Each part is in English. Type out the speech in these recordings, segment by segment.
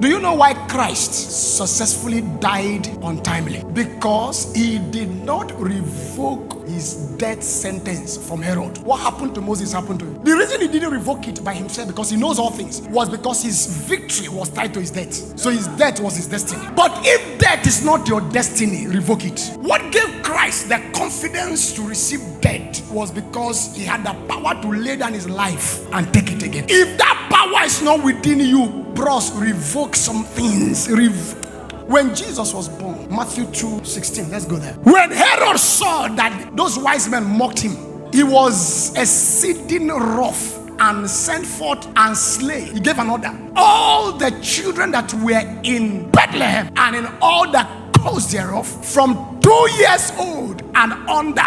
Do you know why Christ successfully died untimely? Because he did not revoke his death sentence from Herod. What happened to Moses happened to him. The reason he didn't revoke it by himself, because he knows all things, was because his victory was tied to his death. So his death was his destiny. But if death is not your destiny, revoke it. What gave Christ the confidence to receive death was because he had the power to lay down his life and take it again. If that power is not within you, bros, revoke some things. When Jesus was born, Matthew 2:16, let's go there. When Herod saw that those wise men mocked him, he was exceeding wroth and sent forth and slay. He gave an order. All the children that were in Bethlehem and in all the coast thereof, from 2 years old and under,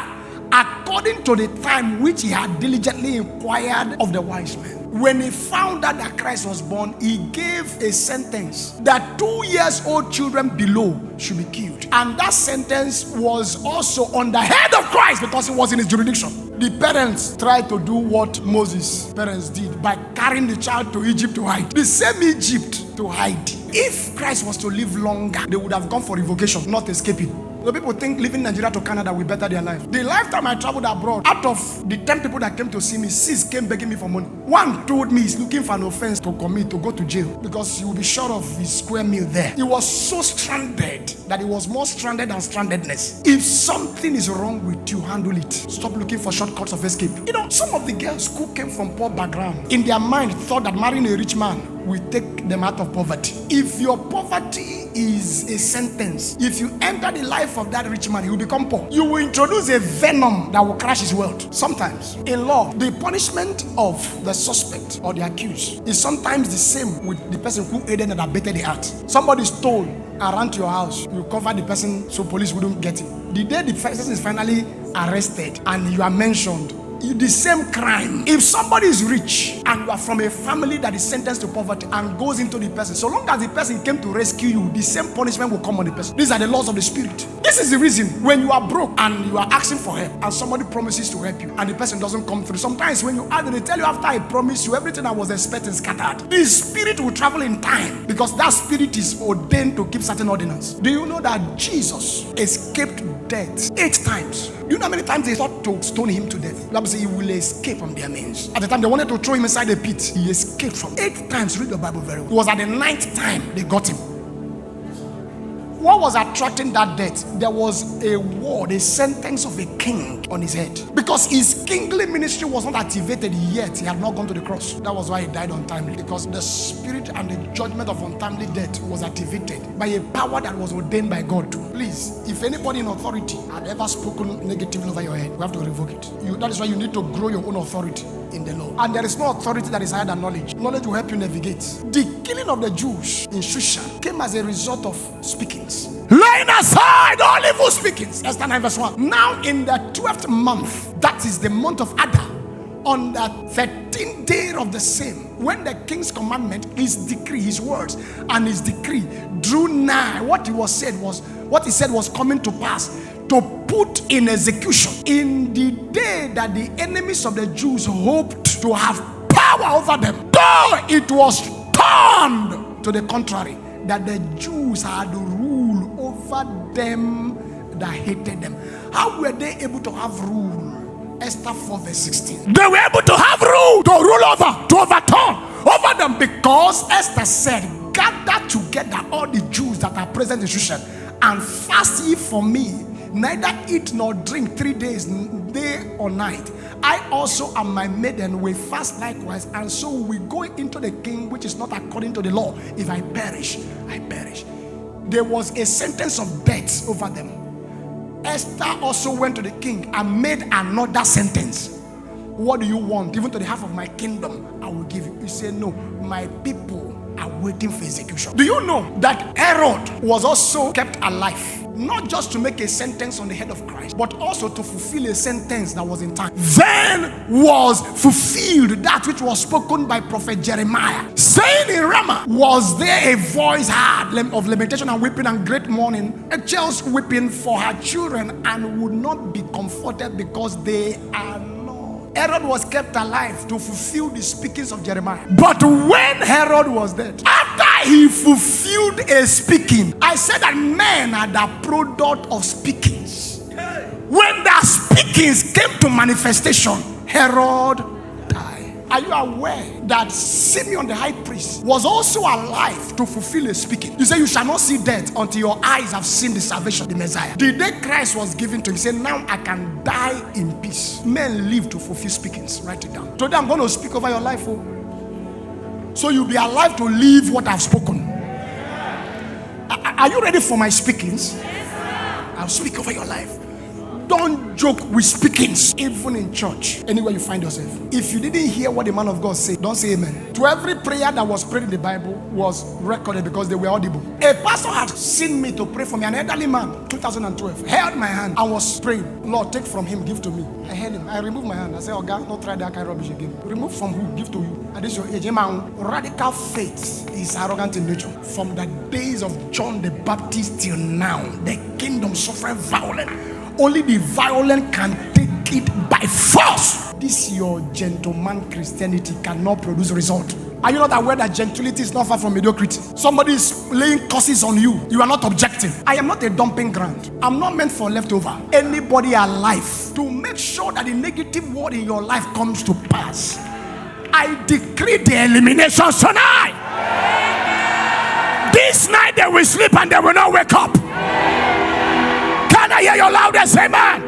according to the time which he had diligently inquired of the wise men. When he found out that Christ was born, he gave a sentence that 2 years old children below should be killed. And that sentence was also on the head of Christ because it was in his jurisdiction. The parents tried to do what Moses' parents did by carrying the child to Egypt to hide. The same Egypt to hide. If Christ was to live longer, they would have gone for revocation, not escaping. The people think leaving Nigeria to Canada will better their life. The lifetime I traveled abroad, out of the 10 people that came to see me, 6 came begging me for money. One told me he's looking for an offense to commit, to go to jail, because he will be short of his square meal there. He was so stranded that he was more stranded than strandedness. If something is wrong with you, handle it. Stop looking for shortcuts of escape. You know, some of the girls who came from poor background, in their mind thought that marrying a rich man will take them out of poverty. If your poverty is a sentence, if you enter the life of that rich man, he will become poor. You will introduce a venom that will crash his wealth. Sometimes in law, the punishment of the suspect or the accused is sometimes the same with the person who aided and abetted the act. Somebody stole and ran to your house, you cover the person so police wouldn't get him. The day the person is finally arrested and you are mentioned, the same crime. If somebody is rich and you are from a family that is sentenced to poverty and goes into the person, so long as the person came to rescue you, the same punishment will come on the person. These are the laws of the spirit. This is the reason when you are broke and you are asking for help and somebody promises to help you and the person doesn't come through. Sometimes when you ask, they tell you after I promise you, everything I was expecting scattered. The spirit will travel in time because that spirit is ordained to keep certain ordinance. Do you know that Jesus escaped death 8 times? Do you know how many times they thought to stone him to death? The Bible says he will escape from their means. At the time they wanted to throw him inside a pit, he escaped from 8 times. Read the Bible very well. It was at the 9th time they got him. What was attracting that death? There was a word, a sentence of a king on his head. Because his kingly ministry was not activated yet. He had not gone to the cross. That was why he died untimely. Because the spirit and the judgment of untimely death was activated by a power that was ordained by God. Please, if anybody in authority had ever spoken negatively over your head, we have to revoke it. That is why you need to grow your own authority in the law. And there is no authority that is higher than knowledge. Knowledge will help you navigate. The killing of the Jews in Shushan came as a result of speakings. Laying aside all evil speakings. Esther 9 verse 1. Now in the 12th month, that is the month of Adar, on the 13th day of the same, when the king's commandment, his decree, his words, and his decree drew nigh, what he said was coming to pass, to put in execution. In the day that the enemies of the Jews hoped to have power over them, though it was turned to the contrary, that the Jews had rule over them that hated them. How were they able to have rule? Esther 4 verse 16. They were able to have rule, to rule over, to overturn over them, because Esther said, gather together all the Jews that are present in Shushan and fast ye for me, neither eat nor drink 3 days, day or night. I also and my maiden will fast likewise, and so we go into the king, which is not according to the law. If I perish, I perish. There was a sentence of death over them. Esther also went to the king and made another sentence. What do you want? Even to the half of my kingdom, I will give you. He said, no, my people are waiting for execution. Do you know that Herod was also kept alive? Not just to make a sentence on the head of Christ, but also to fulfill a sentence that was in time. Then was fulfilled that which was spoken by prophet Jeremiah, saying in Ramah, was there a voice heard of lamentation and weeping and great mourning, a child's weeping for her children, and would not be comforted because they are not. Herod was kept alive to fulfill the speakings of Jeremiah. But when Herod was dead, after he fulfilled a speaking. I said that men are the product of speakings. When the speakings came to manifestation, Herod died. Are you aware that Simeon the high priest was also alive to fulfill a speaking? You say you shall not see death until your eyes have seen the salvation of the Messiah. The day Christ was given to him, he said, now I can die in peace. Men live to fulfill speakings. Write it down. Today I'm going to speak over your life. So you'll be alive to live what I've spoken. Are you ready for my speakings? I'll speak over your life. Don't joke with speakings, even in church, anywhere you find yourself. If you didn't hear what the man of God said, don't say amen. To every prayer that was prayed in the Bible was recorded because they were audible. A pastor had seen me to pray for me, an elderly man, 2012, held my hand and was praying, Lord, take from him, give to me. I held him. I removed my hand. I said, oh God, don't try that kind of rubbish again. Remove from who? Give to you. At this your age, radical faith is arrogant in nature. From the days of John the Baptist till now, the kingdom suffered violence. Only the violent can take it by force. This your gentleman Christianity cannot produce result. Are you not aware that gentility is not far from mediocrity? Somebody is laying curses on you. You are not objecting. I am not a dumping ground. I'm not meant for leftover. Anybody alive to make sure that the negative word in your life comes to pass. I decree the elimination tonight. This night they will sleep and they will not wake up. Can I hear your loudest amen?